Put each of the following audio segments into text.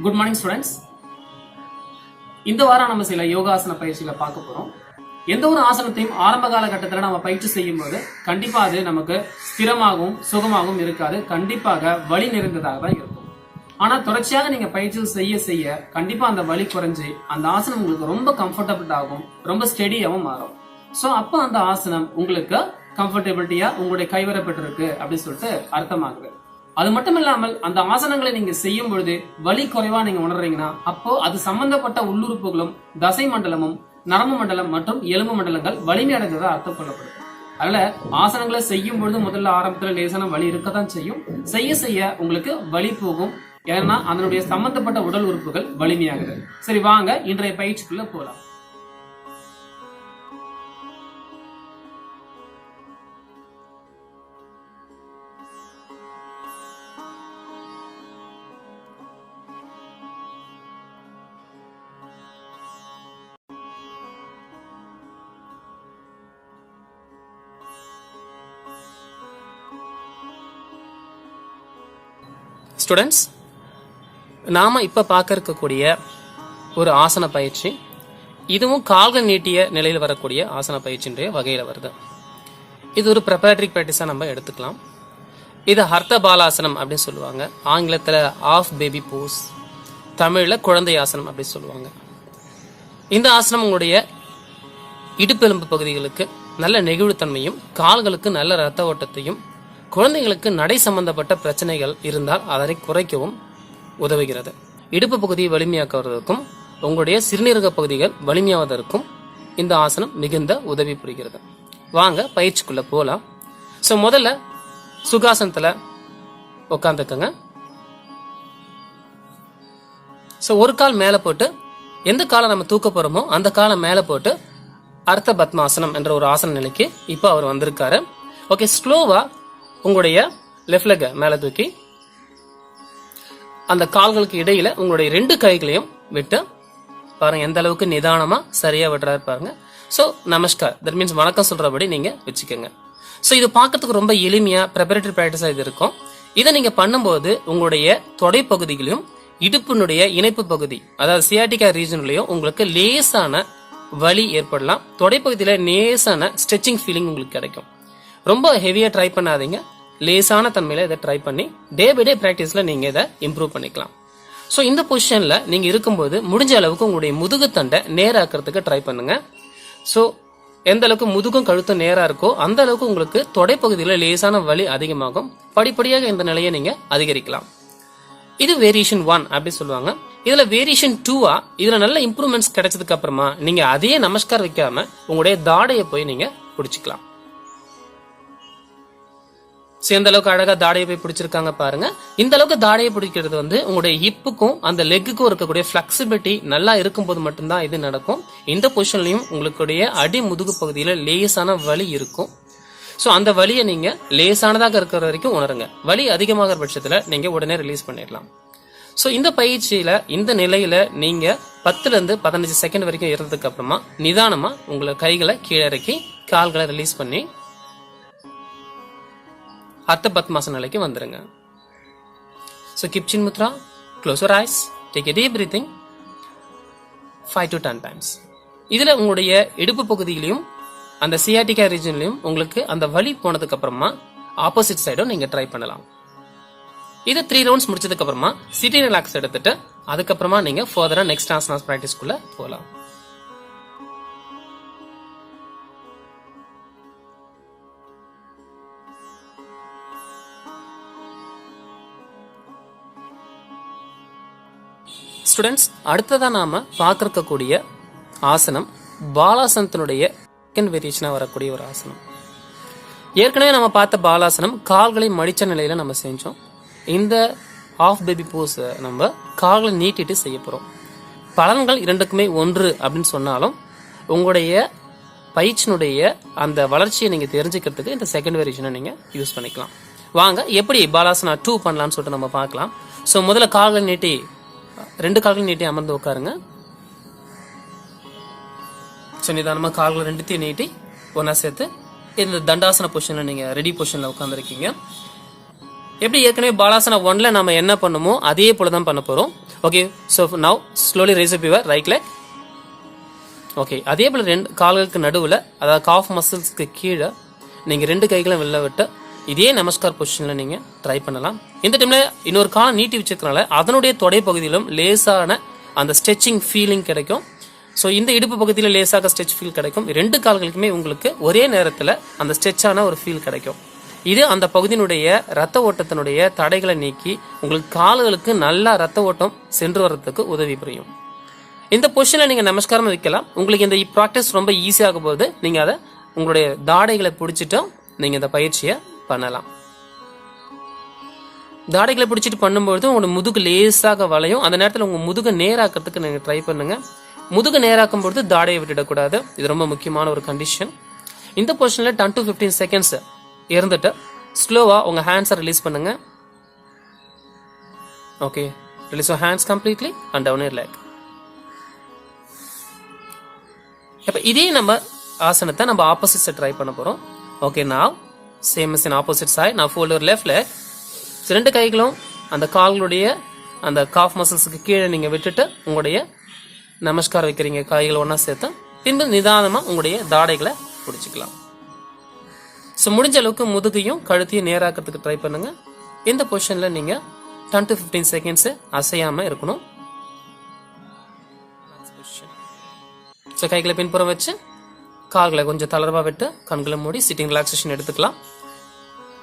Good morning students. இந்த வாரம் நம்ம சில யோகாசன பயிற்சிகளை பார்க்க போறோம். எந்த ஒரு ஆசனத்தையும் ஆரம்ப கால கட்டத்தில் நம்ம பயிற்சி செய்யும் போது கண்டிப்பா அது நமக்கு ஸ்திரமாகவும் சுகமாகவும் இருக்காது. கண்டிப்பாக வலி நிறைந்ததாக தான் இருக்கும். ஆனா தொடர்ச்சியாக நீங்க பயிற்சிகள் செய்ய செய்ய கண்டிப்பா அந்த வலி குறைஞ்சு அந்த ஆசனம் உங்களுக்கு ரொம்ப கம்ஃபர்டபுளாகவும் ரொம்ப ஸ்டெடியாகவும் மாறும். ஸோ அப்போ அந்த ஆசனம் உங்களுக்கு கம்ஃபர்டபிலிட்டியா உங்களுடைய கைவரப்பட்டிருக்கு அப்படின்னு சொல்லிட்டு அர்த்தமாகுது. அது மட்டும் இல்லாமல் அந்த ஆசனங்களை நீங்க செய்யும் பொழுது வலி குறைவா நீங்க உணர்றீங்கன்னா அப்போ அது சம்பந்தப்பட்ட உள்ளுறுப்புகளும் தசை மண்டலமும் நரம்பு மண்டலம் மற்றும் எலும்பு மண்டலங்கள் வலிமை அடைந்ததா அர்த்தம் கொள்ளப்படுது. அதனால ஆசனங்களை செய்யும் பொழுது முதல்ல ஆரம்பத்துல லேசான வலி இருக்கத்தான் செய்யும். செய்ய செய்ய உங்களுக்கு வலி போகும். ஏன்னா அதனுடைய சம்பந்தப்பட்ட உடல் உறுப்புகள் வலிமையாகுது. சரி, வாங்க இன்றைய பயிற்சிக்குள்ள போலாம். ஸ்டூடெண்ட்ஸ், நாம இப்ப பார்க்க இருக்கக்கூடிய ஒரு ஆசன பயிற்சி, இதுவும் கால்கள் நீட்டிய நிலையில் வரக்கூடிய ஆசன பயிற்சின்ற வகையில வருது. இது ஒரு ப்ரிப்பரேட்டரி பிராக்டிஸா நம்ம எடுத்துக்கலாம். இது ஹர்த்த பாலாசனம் அப்படின்னு சொல்லுவாங்க. ஆங்கிலத்துல ஆஃப் பேபி போஸ், தமிழ்ல குழந்தை ஆசனம் அப்படின்னு சொல்லுவாங்க. இந்த ஆசனம் உங்களுடைய இடுப்பெலும்பு பகுதிகளுக்கு நல்ல நெகிழ்வுத்தன்மையும் கால்களுக்கு நல்ல ரத்த ஓட்டத்தையும் குழந்தைகளுக்கு நடை சம்பந்தப்பட்ட பிரச்சனைகள் இருந்தால் அதனை குறைக்கவும் உதவுகிறது. இடுப்பு பகுதியை வலிமையாக்குவதற்கும் உங்களுடைய சிறுநீரக பகுதிகள் வலிமையாவதற்கும் இந்த ஆசனம் மிகுந்த உதவி புரிகிறது. வாங்க பயிற்சிக்குள்ள போலாம். ஸோ முதல்ல சுகாசனத்துல உட்காந்துக்கங்க. ஸோ ஒரு கால் மேல போட்டு, எந்த காலை நம்ம தூக்க போறோமோ அந்த காலை மேல போட்டு அர்த்த பத்மாசனம் என்ற ஒரு ஆசன நிலைக்கு இப்போ அவர் வந்திருக்காரு. ஓகே, ஸ்லோவா உங்களுடைய லெஃப்ட் லெக் மேல தூக்கி அந்த கால்களுக்கு இடையில உங்களுடைய 2 கைகளையும் விட்டு பாருங்க எந்த அளவுக்கு நிதானமா சரியா விடுறாரு பாருங்க. சோ நமஸ்கார், தட் மீன்ஸ் வணக்கம் சொல்றபடி நீங்க வச்சுக்கோங்க. சோ இது பார்க்கறதுக்கு ரொம்ப எளிமையா ப்ரிப்பரேட்டரி பிராக்டிஸா இது இருக்கும். இதை நீங்க பண்ணும்போது உங்களுடைய தொடை பகுதிகளையும் இடுப்பினுடைய இணைப்பு பகுதி, அதாவது சியாட்டிகா ரீஜன்லயும் உங்களுக்கு லேசான வலி ஏற்படலாம். தொடை பகுதியில லேசான ஸ்ட்ரெச்சிங் ஃபீலிங் உங்களுக்கு கிடைக்கும். ரொம்ப ஹெவியா ட்ரை பண்ணாதீங்க, லேசான தன்மையில இதை ட்ரை பண்ணி டே பை டே பிராக்டிஸ்ல நீங்க இதை இம்ப்ரூவ் பண்ணிக்கலாம். ஸோ இந்த பொசிஷன்ல நீங்க இருக்கும்போது முடிஞ்ச அளவுக்கு உங்களுடைய முதுகு தண்டை நேராக்கிறதுக்கு ட்ரை பண்ணுங்க. ஸோ எந்த அளவுக்கு முதுகும் கழுத்தும் நேரா இருக்கோ அந்த அளவுக்கு உங்களுக்கு தொடைப்பகுதியில் லேசான வலி அதிகமாகும். படிப்படியாக இந்த நிலையை நீங்க அதிகரிக்கலாம். இது வேரியேஷன் 1 அப்படி சொல்லுவாங்க. இதுல வேரியேஷன் 2 இதுல நல்ல இம்ப்ரூவ்மெண்ட்ஸ் கிடைச்சதுக்கு அப்புறமா நீங்க அதே நமஸ்கார் வைக்காம உங்களுடைய தாடையை போய் நீங்க பிடிச்சிக்கலாம். எந்த அளவுக்கு அழகா தாடையை போய் பிடிச்சிருக்காங்க பாருங்க. இந்த அளவுக்கு தாடையை பிடிக்கிறது உங்களுடைய ஹிப்புக்கும் அந்த லெக்குக்கும் இருக்கக்கூடிய பிளெக்சிபிலிட்டி நல்லா இருக்கும்போது மட்டும்தான் இது நடக்கும். இந்த பொசிஷன்லயும் உங்களுடைய அடி முதுகு பகுதியில லேசான வலி இருக்கும். சோ அந்த வலியை நீங்க லேசானதாக இருக்கிற வரைக்கும் உணருங்க. வலி அதிகமாகிற பட்சத்துல நீங்க உடனே ரிலீஸ் பண்ணிடலாம். சோ இந்த பயிற்சியில இந்த நிலையில நீங்க 10 to 15 செகண்ட் வரைக்கும் இருந்ததுக்கு அப்புறமா நிதானமா உங்களை கைகளை கீழே இறக்கி கால்களை ரிலீஸ் பண்ணி அர்த்த பத்மாசன நிலைக்கு வந்துருங்க. So keep chin mudra, close your eyes, take a deep breathing 5 to 10 times. இதுல உங்களுடைய இடுப்பு பகுதியிலையும் அந்த சியாட்டிகா ரீஜன்லயும் உங்களுக்கு அந்த வலி போனதுக்கு அப்புறமா ஆப்போசிட் சைடும் நீங்க ட்ரை பண்ணலாம். இது 3 ரவுண்ட்ஸ் முடிச்சதுக்கு அப்புறமா சிட்டி ரிலாக்ஸ் எடுத்துட்டு அதுக்கப்புறமா நீங்க ஃபர்தரா நெக்ஸ்ட் ஆசனாஸ் பிராக்டிஸ்க்குள்ள போகலாம். ஸ்டூடெண்ட்ஸ், அடுத்ததா நாம பார்க்கக்கூடிய ஆசனம் பாலாசனத்தினுடைய செகண்ட் வேரியேஷனா வரக்கூடிய ஒரு ஆசனம். ஏற்கனவே நம்ம பார்த்த பாலாசனம் கால்களை மடிச்ச நிலையில நம்ம செஞ்சோம். இந்த ஆஃப் பேபி போஸ் நம்ம கால்களை நீட்டிட்டு செய்ய போறோம். பலன்கள் இரண்டுக்குமே ஒன்று அப்படின்னு சொன்னாலும் உங்களுடைய பயிற்சியினுடைய அந்த வளர்ச்சியை நீங்க தெரிஞ்சுக்கிறதுக்கு இந்த செகண்ட் வேரியேஷனை நீங்க யூஸ் பண்ணிக்கலாம். வாங்க எப்படி பாலாசனா 2 பண்ணலாம்னு சொல்லிட்டு நம்ம பார்க்கலாம். ஸோ முதல்ல கால்களை நீட்டி 2 கால்கள் நீட்டி அமர்ந்து உட்காருங்க. நிதானமா கால்களை 2 நீட்டி ஒன்னா சேர்த்து இந்த தண்டாசன பொசிஷன்ல நீங்க ரெடி பொசிஷன்ல உட்காந்துருக்கீங்க. எப்படி ஏற்கனவே பாலாசனா 1ல நாம என்ன பண்ணுமோ அதே போலதான் பண்ண போறோம். Okay, so now slowly rice up your right leg. Okay, அதே போல் ரெண்டு கால்களுக்கு நடுவில், அதாவது காஃப் மசில்ஸ்க்கு கீழே நீங்கள் ரெண்டு கைகளும் வெளில விட்டு இதே நமஸ்கார் பொசிஷனில் நீங்கள் ட்ரை பண்ணலாம். இந்த டைமில் இன்னொரு காலம் நீட்டி வச்சிருக்கனால அதனுடைய தொடை பகுதியிலும் லேசான அந்த ஸ்ட்ரெச்சிங் ஃபீலிங் கிடைக்கும். ஸோ இந்த இடுப்பு பகுதியில் லேசாக ஸ்ட்ரெச் ஃபீல் கிடைக்கும். ரெண்டு கால்களுக்குமே உங்களுக்கு ஒரே நேரத்தில் அந்த ஸ்ட்ரெச்சான ஒரு ஃபீல் கிடைக்கும். இது அந்த பகுதியினுடைய ரத்த ஓட்டத்தினுடைய தடைகளை நீக்கி உங்களுக்கு கால்களுக்கு நல்லா ரத்த ஓட்டம் சென்று வர்றதுக்கு உதவி புரியும். இந்த பொசிஷனில் நீங்கள் நமஸ்காரம் வைக்கலாம். உங்களுக்கு இந்த ப்ராக்டிஸ் ரொம்ப ஈஸியாக போகுது. நீங்கள் அதை உங்களுடைய தாடைகளை பிடிச்சிட்டும் நீங்கள் இந்த பயிற்சியை பண்ணலாம். தாடைகளை பிடிச்சிட்டு பண்ணும்பொழுது உங்களோட முதுகு லேசாக வளையும். அந்த நேரத்தில் உங்கள் முதுகை நேராக்கிறதுக்கு நீங்கள் ட்ரை பண்ணுங்கள். முதுகு நேராக்கும் பொழுது தாடையை விட்டுடக்கூடாது. இது ரொம்ப முக்கியமான ஒரு கண்டிஷன். இந்த பொசிஷனில் 10 to 15 செகண்ட்ஸ் இருந்துட்டு ஸ்லோவாக உங்கள் ஹேண்ட்ஸை ரிலீஸ் பண்ணுங்க. Okay, release your hands completely and down your leg. இப்போ இதே நம்ம ஆசனத்தை நம்ம ஆப்போசிட் சைட் ட்ரை பண்ண போகிறோம். ஓகே, நான் same is in opposite side. நான் ஃபோல்ட் யுவர் லெஃப்ட் லெக். ரெண்டு கைகளும் அந்த கால்களுடைய அந்த காஃப் மசில்ஸுக்கு கீழே நீங்கள் விட்டுட்டு உங்களுடைய நமஸ்கார் வைக்கிறீங்க. கைகளை ஒன்றா சேர்த்து பின்பு நிதானமாக உங்களுடைய தாடைகளை பிடிச்சிக்கலாம். ஸோ முடிஞ்ச அளவுக்கு முதுகையும் கழுத்தையும் நேராக்கிறதுக்கு ட்ரை பண்ணுங்க. இந்த பொசிஷனில் நீங்கள் 10 to 15 செகண்ட்ஸ் அசையாமல் இருக்கணும். ஸோ கைகளை பின்புறம் வச்சு கால்களை கொஞ்சம் தளர்வாக விட்டு கண்களை மூடி சிட்டிங் ரிலாக்ஸேஷன் எடுத்துக்கலாம்.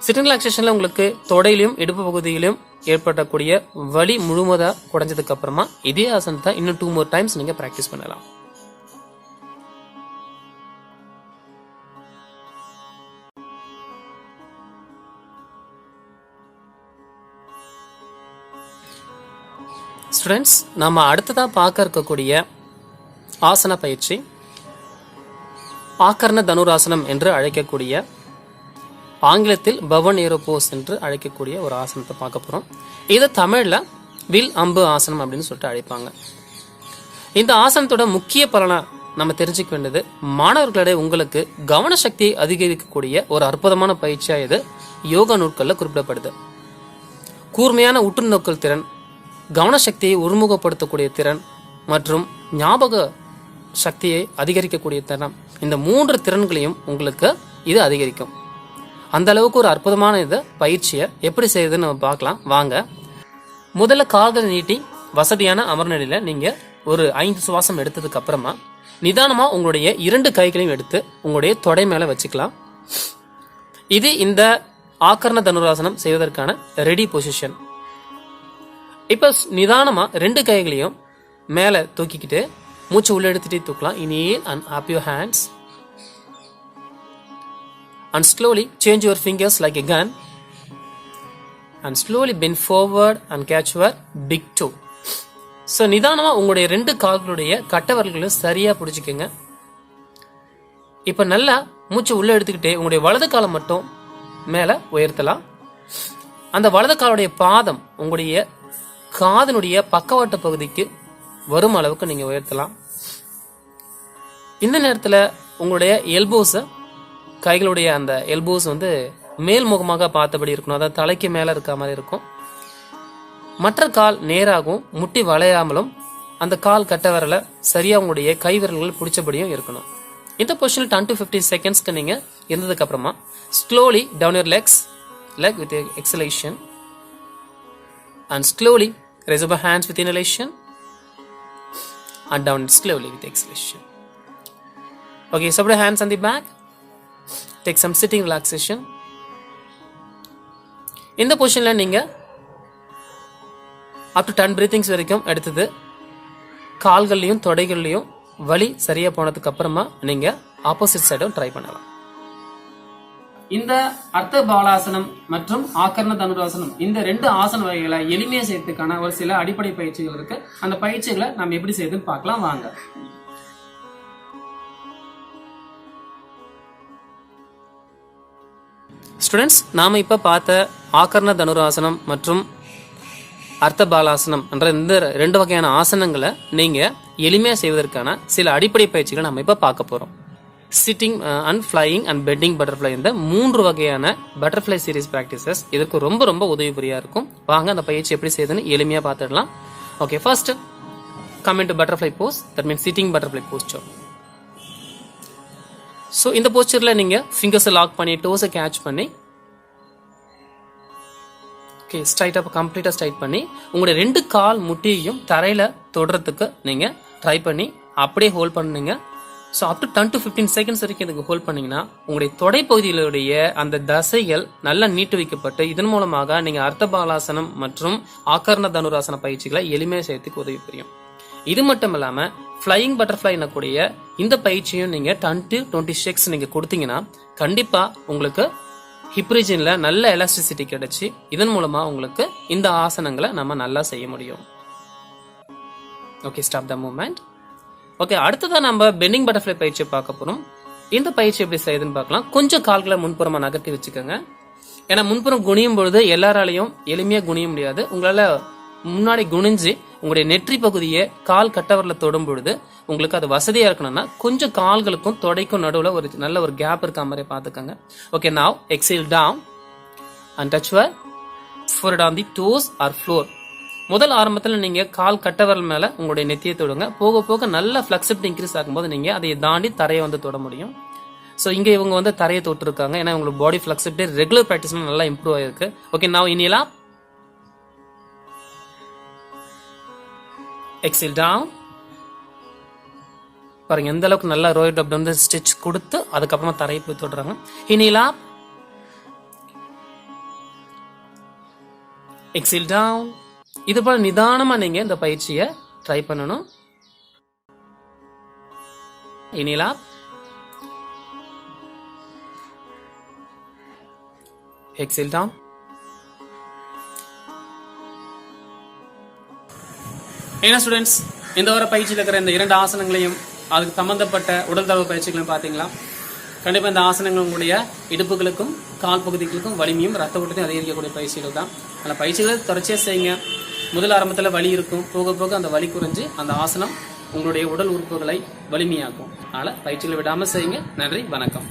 சிட்டிங் ரிலாக்ஸேஷனில் உங்களுக்கு தொடையிலும் இடுப்பு பகுதியிலும் ஏற்படக்கூடிய வலி முழுவதாக குறைஞ்சதுக்கு அப்புறமா இதே ஆசனத்தை இன்னும் 2 more times நீங்கள் ப்ராக்டிஸ் பண்ணலாம். ஸ்டூடெண்ட்ஸ், நம்ம அடுத்ததாக பார்க்க இருக்கக்கூடிய ஆசன பயிற்சி ஆகர்ண தனுராசனம் என்று அழைக்கக்கூடிய, ஆங்கிலத்தில் பவன் ஏரோ போஸ் என்று அழைக்கக்கூடிய ஒரு ஆசனத்தை பார்க்க போகிறோம். இதை தமிழில் வில் அம்பு ஆசனம் அப்படின்னு சொல்லிட்டு அழைப்பாங்க. இந்த ஆசனத்தோட முக்கிய பலனை நம்ம தெரிஞ்சுக்க வேண்டியது, மாணவர்களிடையே உங்களுக்கு கவன சக்தியை அதிகரிக்கக்கூடிய ஒரு அற்புதமான பயிற்சியாக இது யோகா நூட்களில் குறிப்பிடப்படுது. கூர்மையான உற்று நோக்கல் திறன், கவனசக்தியை ஒருமுகப்படுத்தக்கூடிய திறன் மற்றும் ஞாபக சக்தியை அதிகரிக்கக்கூடிய திறன், இந்த 3 திறன்களையும் உங்களுக்கு இது அதிகரிக்கும். அந்த அளவுக்கு ஒரு அற்புதமான இதை பயிற்சியை எப்படி செய்யுதுன்னு நம்ம பார்க்கலாம் வாங்க. முதல்ல கால்களை நீட்டி வசதியான அமர் நிலையில் நீங்கள் ஒரு 5 சுவாசம் எடுத்ததுக்கு அப்புறமா நிதானமாக உங்களுடைய 2 கைகளையும் எடுத்து உங்களுடைய தொடை மேலே வச்சுக்கலாம். இது இந்த ஆகர்ண தனுராசனம் செய்வதற்கான ரெடி பொசிஷன். இப்போ நிதானமாக 2 கைகளையும் மேலே தூக்கிக்கிட்டு மூச்சு உள்ள எடுத்துகிட்டே தூக்கலாம். Inhale and up your hands and slowly change your fingers like a gun and slowly bend forward and catch your big toe. So நிதானமாக உங்களுடைய 2 கால்களுடைய கட்டவர்களையும் சரியாக பிடிச்சிக்கோங்க. இப்போ நல்லா மூச்சு உள்ளே எடுத்துக்கிட்டே உங்களுடைய வலது காலை மட்டும் மேலே உயர்த்தலாம். அந்த வலது காலுடைய பாதம் உங்களுடைய காதனுடைய பக்கவாட்டு பகுதிக்கு வரும் அளவுக்கு நீங்கள் உயர்த்தலாம். இந்த நேரத்தில் உங்களுடைய எல்போஸை, கைகளுடைய அந்த எல்போஸ் மேல்முகமாக பார்த்தபடி இருக்கணும். அதாவது தலைக்கு மேலே இருக்க மாதிரி இருக்கும். மற்ற கால் நேராகவும் முட்டி வளையாமலும் அந்த கால் கட்ட விரலை சரியாக உங்களுடைய கை விரல்கள் பிடிச்சபடியும் இருக்கணும். இந்த பொசிஷனில் 10 to 15 செகண்ட்ஸ்க்கு நீங்கள் இருந்ததுக்கு அப்புறமா slowly down your leg with exhalation and slowly raise up your hands with inhalation and down slowly with exhalation. Okay, so put your hands on the back. Take some sitting relaxation. இந்த பொசிஷனில் நீங்கள் up to 10 breathings வரைக்கும் எடுத்தது கால்கள்லையும் தொடைகள்லையும் வலி சரியாக போனதுக்கு அப்புறமா நீங்கள் ஆப்போசிட் சைடும் ட்ரை பண்ணலாம். இந்த அர்த்த பாலாசனம் மற்றும் ஆகர்ண தனுராசனம் இந்த 2 ஆசன வகைகளை எளிமையாக செய்யறதுக்கான ஒரு சில அடிப்படை பயிற்சிகள் இருக்கு. அந்த பயிற்சிகளை நம்ம எப்படி செய்யுதுன்னு பார்க்கலாம் வாங்க. ஸ்டூடெண்ட்ஸ், நாம இப்ப பார்த்த ஆகர்ண தனுராசனம் மற்றும் அர்த்த பாலாசனம் என்ற இந்த 2 வகையான ஆசனங்களை நீங்க எளிமையாக செய்வதற்கான சில அடிப்படை பயிற்சிகளை நம்ம இப்ப பார்க்க போறோம். Sitting and flying and betting butterfly, இந்த 3 வகையான பட்டர்ஃப்ளை சீரிஸ் பிராக்டிசஸ் இதற்கு ரொம்ப ரொம்ப உதவி புரியா இருக்கும். வாங்க அந்த பயிற்சி எப்படி செய்யுதுன்னு எளிமையாக பார்த்துடலாம். Okay, first come into butterfly pose, that means sitting butterfly posture. So இந்த போஸ்டர்ல நீங்க fingers லாக் பண்ணி toes கேட்ச் பண்ணி ஓகே ஸ்ட்ரைட் அப் கம்ப்ளீட்டா ஸ்ட்ரைட் பண்ணி உங்களுடைய 2 கால் முட்டியையும் தரையில தொடுறதுக்கு நீங்க ட்ரை பண்ணி அப்படியே ஹோல்ட் பண்ணுங்க. So up to 10 to 15 seconds வரைக்கும் இதுக்கு ஹோல்ட் பண்ணீங்கன்னா உங்களுடைய தொடை பகுதியிலுடைய அந்த தசைகள் நல்லா நீட்டு வைக்கப்பட்டு இதன் மூலமாக நீங்க அர்த்தபாலாசனம் மற்றும் ஆகர்ண தனுராசன பயிற்சிகளை எளிமையாக செய்யறதுக்கு உதவி புரியும். இது மட்டும் இல்லாம ஃபிளையிங் பட்டர்ஃபிளை கூடிய இந்த பயிற்சியும் நீங்க 10 to 20 செக்ஸ் நீங்க கொடுத்தீங்கன்னா கண்டிப்பா உங்களுக்கு ஹிப் ரீஜன்ல நல்ல எலாஸ்டிசிட்டி கிடைச்சி இதன் மூலமா உங்களுக்கு இந்த ஆசனங்களை நம்ம நல்லா செய்ய முடியும். Okay, stop the movement. Okay, அடுத்ததா நம்ம பெண்டிங் பட்டர்ஃபிளை பயிற்சியை பார்க்க போறோம். இந்த பயிற்சி எப்படி செய்யுதுன்னு பார்க்கலாம். கொஞ்சம் கால்களை முன்புறமா நகர்த்தி வச்சுக்கோங்க. ஏன்னா முன்புறம் குனியும் பொழுது எல்லாராலையும் எளிமையா குனிய முடியாது. உங்களால முன்னாடி குனிஞ்சு உங்களுடைய நெற்றி பகுதியை கால் கட்டவரில் தொடும் பொழுது உங்களுக்கு அது வசதியா இருக்கணும்னா கொஞ்சம் கால்களுக்கும் தொடைக்கும் நடுவில் ஒரு நல்ல ஒரு கேப் இருக்க மாதிரி பார்த்துக்கோங்க. Okay, now exhale down and touch your forehead on the toes or floor. முதல் ஆரம்பத்தில் நீங்க கால் கட்டவரல் மேல உங்களுடைய நெத்தியை தொடுங்க. போக போக நல்ல ஃபிளெக்சிபிலிட்டி இன்க்ரீஸ் ஆகும்போது நீங்க அதை தாண்டி தரையை வந்து தொட முடியும். ஸோ இங்க இவங்க வந்து தரையை தொட்டு இருக்காங்க. ஏன்னா உங்களுக்கு பாடி ஃபிளெக்சிபிலிட்டி ரெகுலர் ப்ராக்டிஸ் நல்லா இம்ப்ரூவ் ஆயிருக்கு. ஓகே, நவ் இனியலாம் எக்ஸேல் டவுன். பாருங்க எந்த அளவுக்கு நல்லா ரோயட் அப் வந்து ஸ்டிச் கொடுத்து அதுக்கப்புறமா தரையை போய் தொடுறாங்க. இனிலா எக்ஸேல் டவுன். இது போல நிதானமா நீங்க இந்த பயிற்சியை ட்ரை பண்ணணும். இனிலா எக்ஸேல் டவுன். என்ன ஸ்டூடெண்ட்ஸ், இந்த வார பயிற்சியில் இருக்கிற இந்த 2 ஆசனங்களையும் அதுக்கு சம்பந்தப்பட்ட உடல் தளவு பயிற்சிகளையும் பார்த்தீங்களா? கண்டிப்பாக இந்த ஆசனங்கள் உங்களுடைய இடுப்புகளுக்கும் கால் பகுதிகளுக்கும் வலிமையும் ரத்த ஓட்டத்தையும் அதிகரிக்கக்கூடிய பயிற்சிகள் தான். அந்த பயிற்சிகளை தொடர்ச்சியாக செய்யுங்க. முதல் ஆரம்பத்தில் வலி இருக்கும், போக போக அந்த வலி குறைஞ்சு அந்த ஆசனம் உங்களுடைய உடல் உறுப்புகளை வலிமையாக்கும். அதனால் பயிற்சிகளை விடாமல் செய்யுங்க. நன்றி, வணக்கம்.